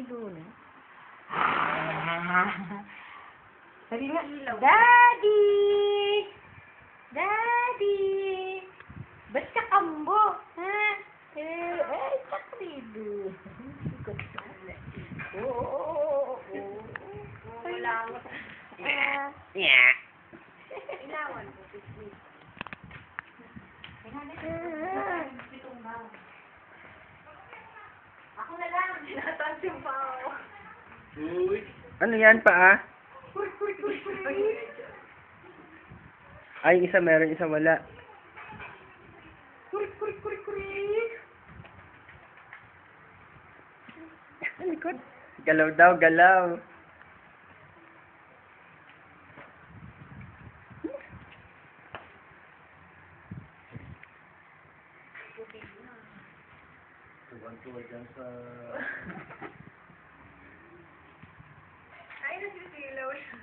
doon. Sabi nga, Daddy! Daddy! Ba't ka kambo? Ha? Ay, sakrido. Oo. Wala ako. Yeah. Ilawan ko. Ako na lang. Tinatans yung pao. Uy. Ano yan pa, ah? Ay, isa meron, isa wala. Likod. Galaw daw, galaw. Tuwan-tuwa dyan sa... Ay, nasisilaw siya.